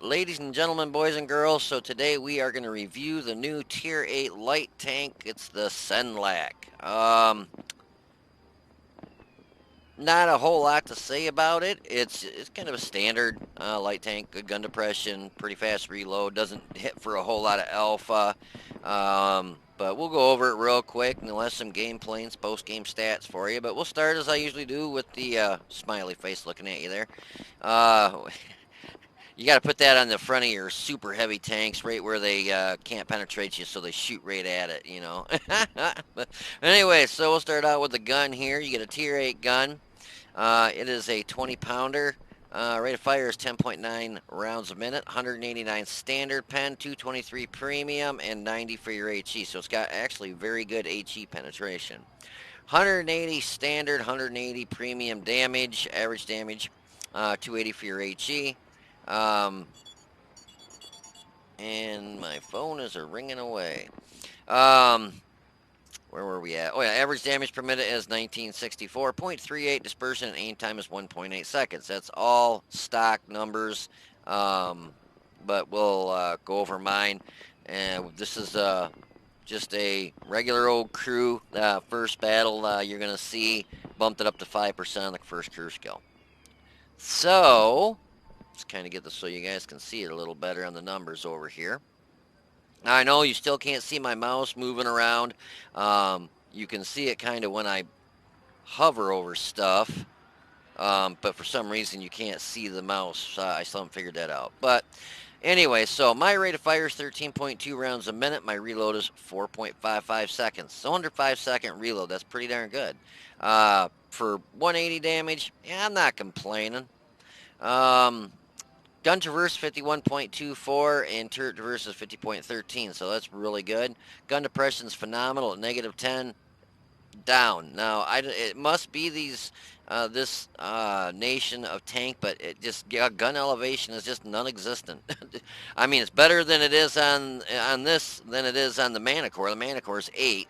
ladies and gentlemen, boys and girls. So today we are going to review the new Tier 8 light tank. It's the Senlac. Not a whole lot to say about it. It's kind of a standard light tank, good gun depression, pretty fast reload, doesn't hit for a whole lot of alpha. But we'll go over it real quick, and we'll have some gameplay and post-game stats for you. But we'll start as I usually do with the smiley face looking at you there. Uh, You got to put that on the front of your super heavy tanks, right where they can't penetrate you, so they shoot right at it, you know. But anyway, so we'll start out with the gun here. You get a Tier 8 gun. It is a 20 pounder. Rate of fire is 10.9 rounds a minute, 189 standard pen, 223 premium, and 90 for your HE. So it's got actually very good HE penetration. 180 standard, 180 premium damage, average damage, 280 for your HE. Um, and my phone is ringing away. Um, where were we at? Oh yeah, average damage per minute is 1964. 0.38 dispersion and aim time is 1.8 seconds. That's all stock numbers. Um, but we'll go over mine. And this is just a regular old crew. First battle you're going to see bumped it up to 5% on the first crew skill. So, let's kind of get this so you guys can see it a little better on the numbers over here. Now, I know you still can't see my mouse moving around. You can see it kind of when I hover over stuff. But for some reason you can't see the mouse. I still haven't figured that out. But anyway, so my rate of fire is 13.2 rounds a minute. My reload is 4.55 seconds. So under 5-second reload, that's pretty darn good. For 180 damage, yeah, I'm not complaining. Um, Gun traverse 51.24 and turret traverse is 50.13, so that's really good. Gun depression is phenomenal at -10 down. Now, it must be this nation of tank, but it just gun elevation is just non-existent. I mean, it's better than it is on this than it is on the Manicore. The Manicore is 8,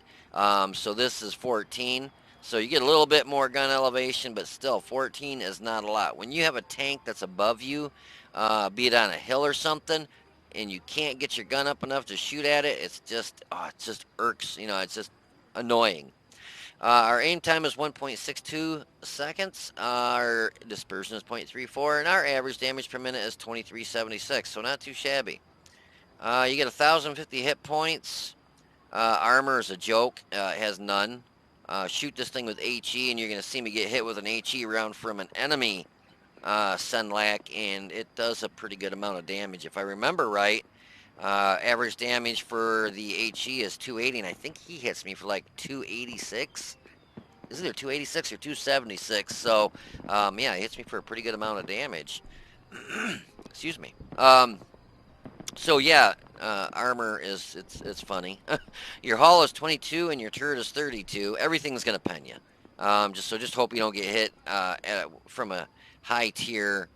so this is 14. So you get a little bit more gun elevation, but still, 14 is not a lot. When you have a tank that's above you, be it on a hill or something, and you can't get your gun up enough to shoot at it, it just irks. You know, it's just annoying. Our aim time is 1.62 seconds. Our dispersion is 0.34, and our average damage per minute is 2376. So not too shabby. You get 1,050 hit points. Armor is a joke. It has none. Shoot this thing with HE, and you're going to see me get hit with an HE round from an enemy Senlac, and it does a pretty good amount of damage. If I remember right, average damage for the HE is 280, and I think he hits me for like 286. Is it either 286 or 276? So, yeah, it hits me for a pretty good amount of damage. Excuse me. So yeah, armor is it's funny. Your hull is 22 and your turret is 32. Everything's gonna pen you. Just hope you don't get hit from a high tier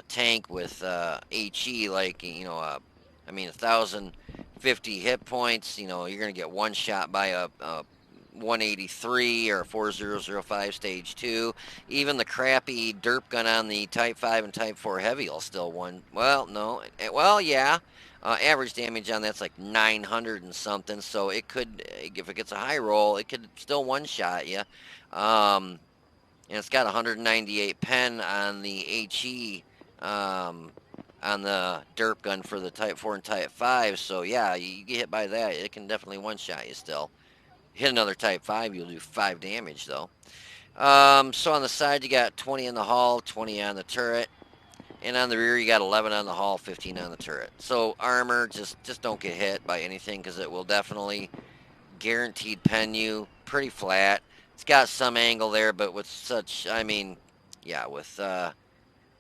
tank with HE like I mean 1,050 hit points. You know you're gonna get one shot by a 183 or 4005 stage 2. Even the crappy derp gun on the Type 5 and Type 4 Heavy will still one. Well, no. Well, yeah. Average damage on that's like 900 and something. So it could, if it gets a high roll, it could still one shot you. And it's got 198 pen on the HE. On the derp gun for the Type 4 and Type 5. So yeah, you get hit by that, it can definitely one shot you still. Hit another Type 5, you'll do 5 damage, though. So on the side, you got 20 in the hull, 20 on the turret. And on the rear, you got 11 on the hull, 15 on the turret. So armor, just don't get hit by anything because it will definitely guaranteed pen you. Pretty flat. It's got some angle there, but with such, I mean, yeah, with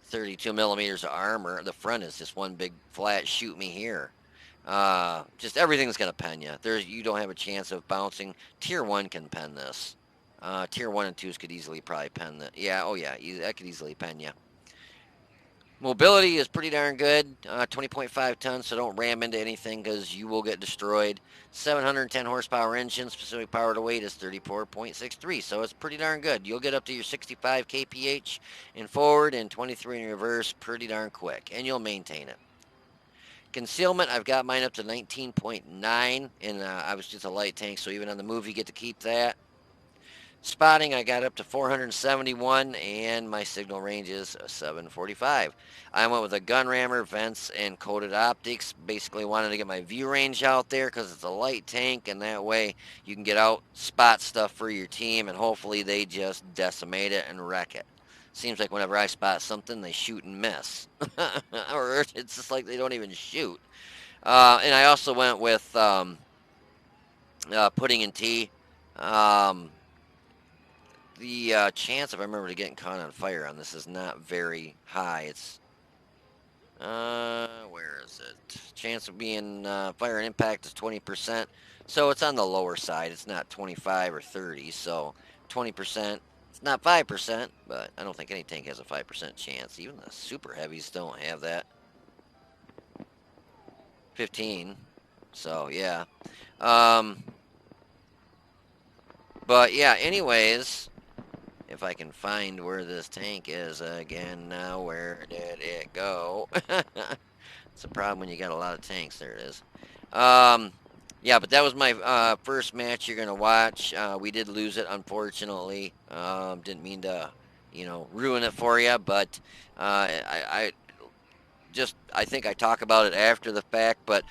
32 millimeters of armor, the front is just one big flat shoot me here. Just everything's gonna pen you. You don't have a chance of bouncing. Tier 1 can pen this. Tier 1 and 2s could easily probably pen that. Yeah, oh yeah, that could easily pen you. Mobility is pretty darn good, 20.5 tons, so don't ram into anything because you will get destroyed. 710 horsepower engine, specific power to weight is 34.63, so it's pretty darn good. You'll get up to your 65 kph in forward and 23 in reverse pretty darn quick, and you'll maintain it. Concealment, I've got mine up to 19.9, and I was just a light tank, so even on the move you get to keep that. Spotting, I got up to 471, and my signal range is 745. I went with a gun rammer, vents, and coated optics. Basically wanted to get my view range out there because it's a light tank, and that way you can get out, spot stuff for your team, and hopefully they just decimate it and wreck it. Seems like whenever I spot something, they shoot and miss. Or it's just like they don't even shoot. And I also went with pudding and tea. Um, the chance, if I remember, to getting caught on fire on this is not very high. It's, where is it? Chance of being fire and impact is 20%. So it's on the lower side. It's not 25 or 30. So 20%. It's not 5%, but I don't think any tank has a 5% chance. Even the super heavies don't have that. 15. So yeah. Um, but yeah, anyways, if I can find where this tank is again now, where did it go? It's a problem when you got a lot of tanks. There it is. Um, yeah, but that was my first match you're gonna watch. We did lose it, unfortunately. Didn't mean to, ruin it for you, but I just I think I talk about it after the fact, but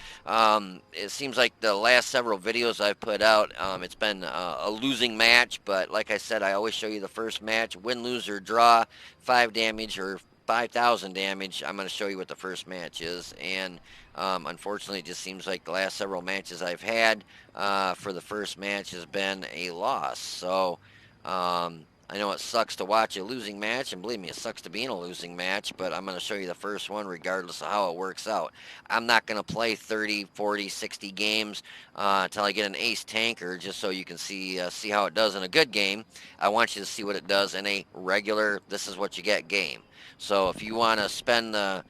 it seems like the last several videos I've put out, it's been a losing match. But like I said, I always show you the first match, win, lose, or draw, 5 damage or 5,000 damage. I'm going to show you what the first match is, and unfortunately, it just seems like the last several matches I've had for the first match has been a loss. So. I know it sucks to watch a losing match, and believe me, it sucks to be in a losing match, but I'm going to show you the first one regardless of how it works out. I'm not going to play 30, 40, 60 games until I get an ace tanker just so you can see how it does in a good game. I want you to see what it does in a regular, this is what you get game. So if you want to spend I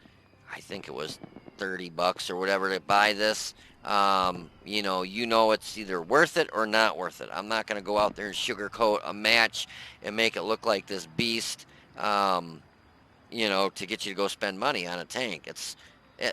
think it was 30 bucks or whatever to buy this, it's either worth it or not worth it. I'm not going to go out there and sugarcoat a match and make it look like this beast, um, to get you to go spend money on a tank.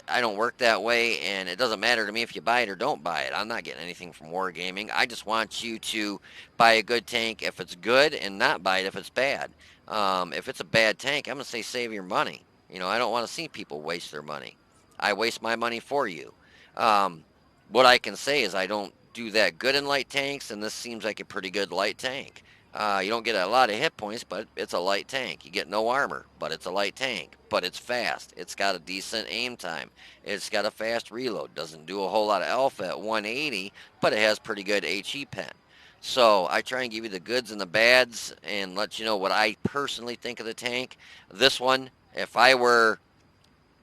I don't work that way, and it doesn't matter to me if you buy it or don't buy it. I'm not getting anything from Wargaming. I just want you to buy a good tank if it's good and not buy it if it's bad. If it's a bad tank, I'm going to say save your money. I don't want to see people waste their money. I waste my money for you. Um, what I can say is I don't do that good in light tanks, and this seems like a pretty good light tank. You don't get a lot of hit points, but it's a light tank. You get no armor, but it's a light tank. But it's fast. It's got a decent aim time. It's got a fast reload. Doesn't do a whole lot of alpha at 180, but it has pretty good HE pen. So I try and give you the goods and the bads and let you know what I personally think of the tank. This one, if I were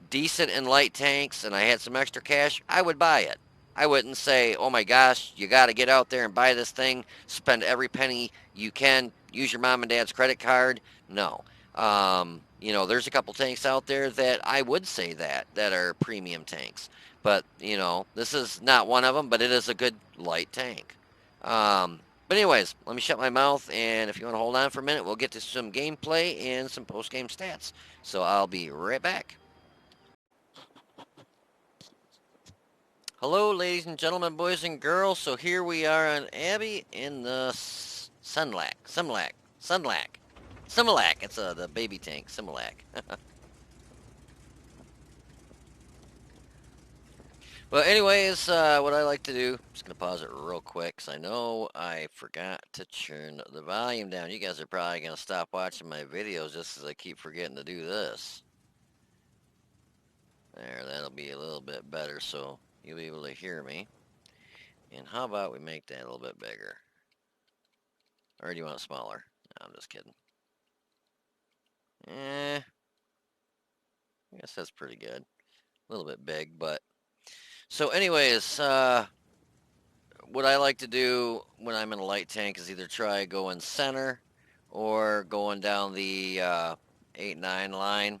decent in light tanks and I had some extra cash, I would buy it. I wouldn't say, oh my gosh, you got to get out there and buy this thing, spend every penny you can, use your mom and dad's credit card. No. There's a couple tanks out there that I would say that are premium tanks. But, this is not one of them, but it is a good light tank. But anyways, let me shut my mouth, and if you want to hold on for a minute, we'll get to some gameplay and some post-game stats. So I'll be right back. Hello, ladies and gentlemen, boys and girls. So here we are on Abby in the Similac. It's the baby tank, Similac. Well, anyways, what I like to do, I'm just going to pause it real quick because I know I forgot to turn the volume down. You guys are probably going to stop watching my videos just as I keep forgetting to do this. There, that'll be a little bit better so you'll be able to hear me. And how about we make that a little bit bigger? Or do you want it smaller? No, I'm just kidding. I guess that's pretty good. A little bit big, but... So anyways, what I like to do when I'm in a light tank is either try going center or going down the 8-9 line.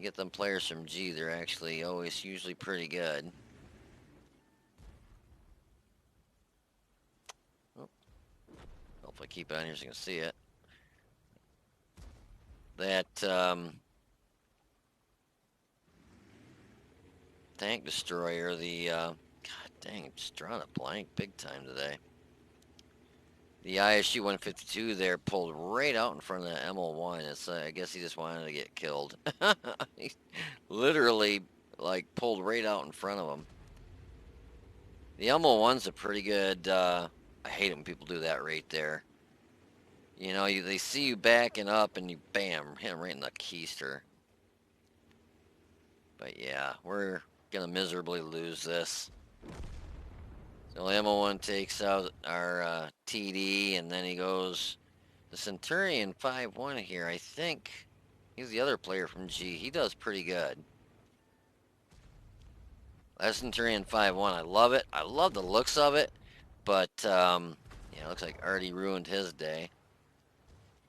You get them players from G, they're actually always usually pretty good. Oh, hope I keep it on here so you can see it. That tank destroyer, God dang, I'm just drawing a blank big time today. The ISU 152 there pulled right out in front of the ML1. It's I guess he just wanted to get killed. He literally like pulled right out in front of him. The ML1's a pretty good. I hate it when people do that right there. You know, they see you backing up and you bam hit him right in the keister. But yeah, we're gonna miserably lose this. So ML1 takes out our TD, and then he goes. The Centurion 5-1 here, I think he's the other player from G. He does pretty good. That Centurion 5-1, I love it. I love the looks of it, but yeah, it looks like already ruined his day.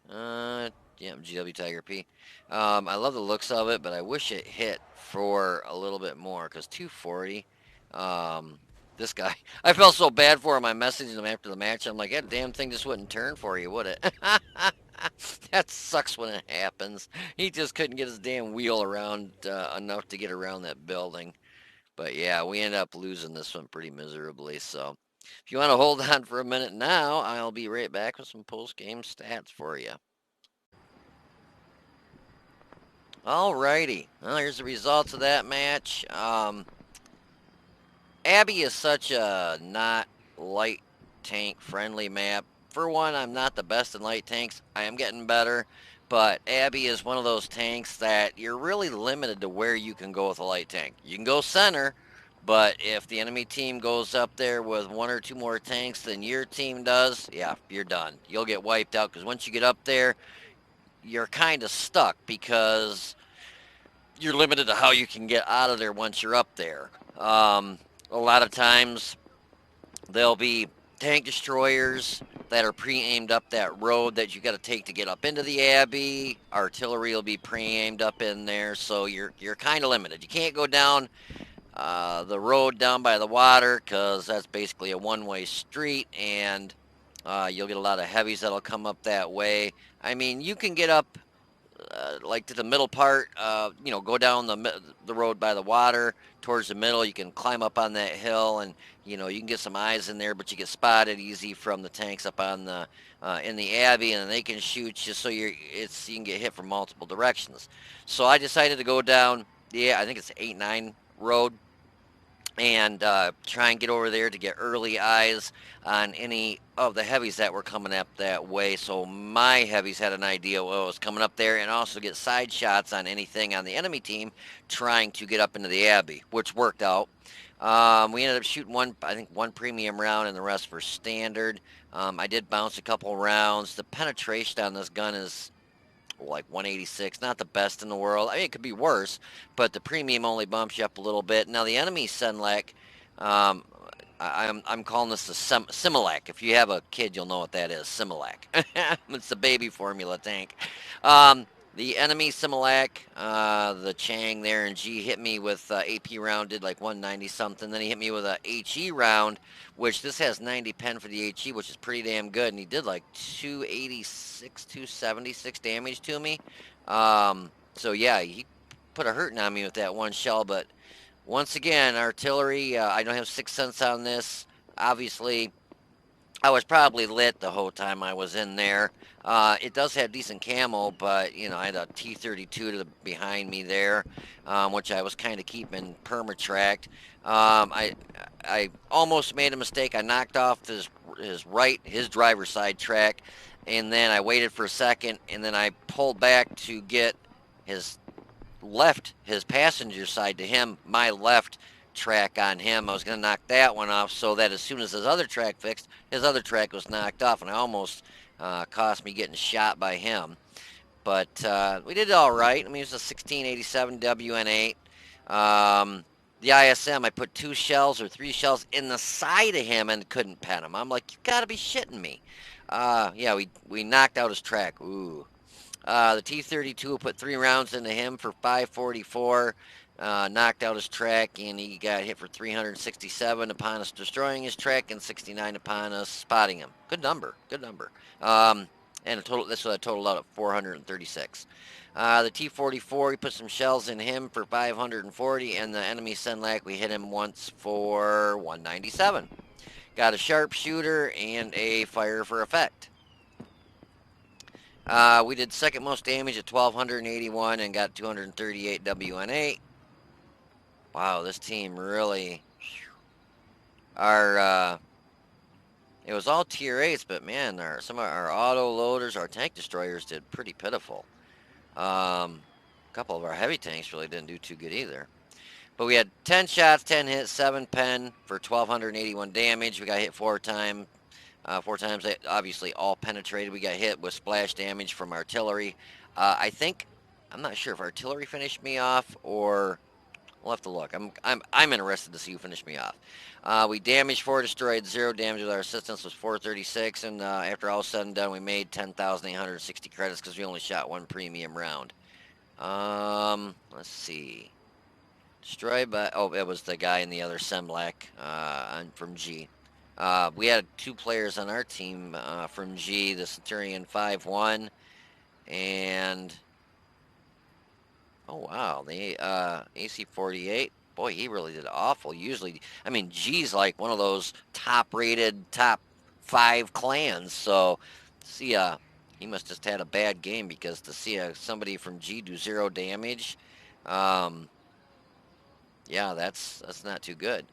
Yeah, GW Tiger P. I love the looks of it, but I wish it hit for a little bit more, because 240. Um, this guy, I felt so bad for him. I messaged him after the match. I'm like, that damn thing just wouldn't turn for you, would it? That sucks when it happens. He just couldn't get his damn wheel around enough to get around that building. But yeah, we end up losing this one pretty miserably. So if you want to hold on for a minute now, I'll be right back with some post-game stats for you. Alrighty. Well, here's the results of that match. Abbey is such a not light tank friendly map. For one, I'm not the best in light tanks. I am getting better, but Abbey is one of those tanks that you're really limited to where you can go with a light tank. You can go center, but if the enemy team goes up there with one or two more tanks than your team does, yeah, you're done. You'll get wiped out because once you get up there, you're kind of stuck because you're limited to how you can get out of there once you're up there. A lot of times there'll be tank destroyers that are pre-aimed up that road that you got to take to get up into the Abbey. Artillery will be pre-aimed up in there, so you're kind of limited. You can't go down the road down by the water because that's basically a one-way street, and you'll get a lot of heavies that'll come up that way. I mean, you can get up like to the middle part, go down the road by the water towards the middle. You can climb up on that hill, and you can get some eyes in there, but you get spotted easy from the tanks up on the in the Abbey, and they can shoot you, so you can get hit from multiple directions. So I decided to go down. Yeah, I think it's 8-9 road, and try and get over there to get early eyes on any of the heavies that were coming up that way. So my heavies had an idea what was coming up there, and also get side shots on anything on the enemy team trying to get up into the Abbey, which worked out. We ended up shooting one premium round, and the rest were standard. I did bounce a couple rounds. The penetration on this gun is like 186, not the best in the world. I mean, it could be worse, but the premium only bumps you up a little bit. Now the enemy Senlac, um, I'm calling this the Similac. If you have a kid, you'll know what that is. Similac. It's the baby formula tank. Um, the enemy Similac, the Chang there in G hit me with AP round, did like 190 something. Then he hit me with a HE round, which this has 90 pen for the HE, which is pretty damn good. And he did like 286, 276 damage to me. So yeah, he put a hurting on me with that one shell. But once again, artillery, I don't have 6 cents on this. Obviously, I was probably lit the whole time I was in there. It does have decent camo, but I had a T-32 behind me there, which I was kind of keeping perma-tracked. I almost made a mistake. I knocked off his driver's side track, and then I waited for a second, and then I pulled back to get his his passenger side to him, my left track on him. I was going to knock that one off so that as soon as his other track fixed, his other track was knocked off, and I almost cost me getting shot by him. But we did all right. I mean, it was a 1687 WN8. The ISM, I put 2 shells or 3 shells in the side of him and couldn't pen him. I'm like, you got to be shitting me. Yeah, we knocked out his track. Ooh. The T-32 put 3 rounds into him for 544. Knocked out his track, and he got hit for 367 upon us destroying his track, and 69 upon us spotting him. Good number. Good number. And a total. This was a total out of 436. The T-44, we put some shells in him for 540, and the enemy Senlac, we hit him once for 197. Got a sharpshooter and a fire for effect. We did second most damage at 1,281 and got 238 WNA. Wow, this team really... It was all tier 8s, but man, some of our auto loaders, our tank destroyers did pretty pitiful. A couple of our heavy tanks really didn't do too good either. But we had 10 shots, 10 hits, 7 pen for 1,281 damage. We got hit 4 times. 4 times, obviously all penetrated. We got hit with splash damage from artillery. I'm not sure if artillery finished me off or we'll have to look. I'm interested to see who finished me off. We damaged 4, destroyed 0 damage with our assistance was 436, and after all said and done, we made 10,860 credits because we only shot 1 premium round. Let's see. Destroyed by, oh, it was the guy in the other Senlac from G. We had 2 players on our team from G, the Centurion 5-1, and oh wow, the AC-48. Boy, he really did awful. Usually, I mean, G's like one of those top-rated, top 5 clans, so see, he must just had a bad game because to see somebody from G do 0 damage, yeah, that's not too good.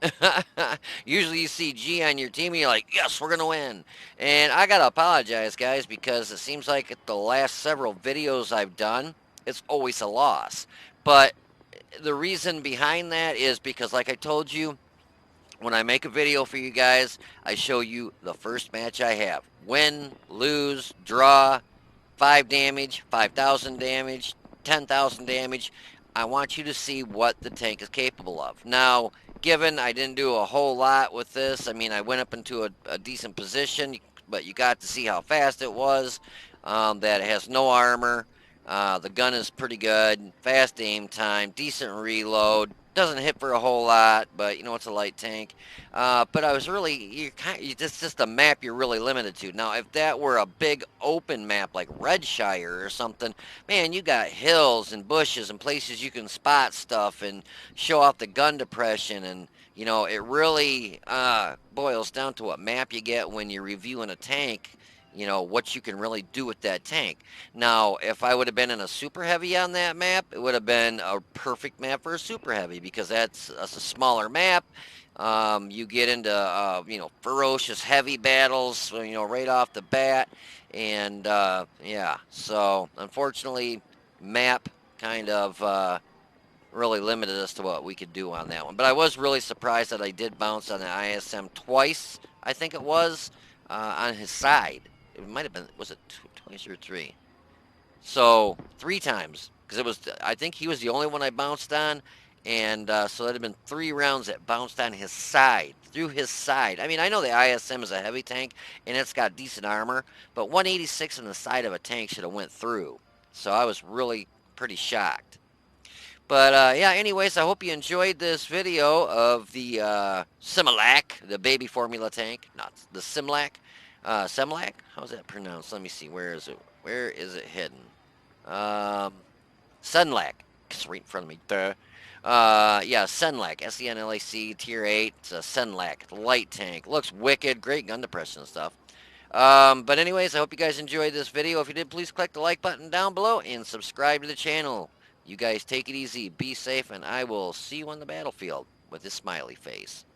Usually you see G on your team and you're like, yes, we're going to win. And I got to apologize, guys, because it seems like the last several videos I've done, it's always a loss. But the reason behind that is because, like I told you, when I make a video for you guys, I show you the first match I have. Win, lose, draw, 5 damage, 5,000 damage, 10,000 damage. I want you to see what the tank is capable of. Now, given I didn't do a whole lot with this, I mean, I went up into a decent position, but you got to see how fast it was, that it has no armor. The gun is pretty good, fast aim time, decent reload, doesn't hit for a whole lot, but you know, it's a light tank. But I was really, it's just a map you're really limited to. Now, if that were a big open map like Redshire or something, man, you got hills and bushes and places you can spot stuff and show off the gun depression. And, you know, it really boils down to what map you get when you're reviewing a tank. You know, what you can really do with that tank. Now, if I would have been in a super heavy on that map, it would have been a perfect map for a super heavy because that's a smaller map. You get into, you know, ferocious heavy battles, you know, right off the bat. And, yeah, so unfortunately, map kind of really limited us to what we could do on that one. But I was really surprised that I did bounce on the ISM twice, I think it was, on his side. It might have been, was it twice or 3? So 3 times, because it was, I think he was the only one I bounced on, and so that had been 3 rounds that bounced on his side, through his side. I mean, I know the ISM is a heavy tank, and it's got decent armor, but 186 on the side of a tank should have went through. So I was really pretty shocked. But yeah, anyways, I hope you enjoyed this video of the Senlac, the baby formula tank, not the Senlac. Senlac? How's that pronounced? Let me see. Where is it? Where is it hidden? Senlac. It's right in front of me. Duh. Yeah, Senlac. S-E-N-L-A-C, Tier 8. It's a Senlac. Light tank. Looks wicked. Great gun depression and stuff. But anyways, I hope you guys enjoyed this video. If you did, please click the like button down below and subscribe to the channel. You guys take it easy, be safe, and I will see you on the battlefield with this smiley face.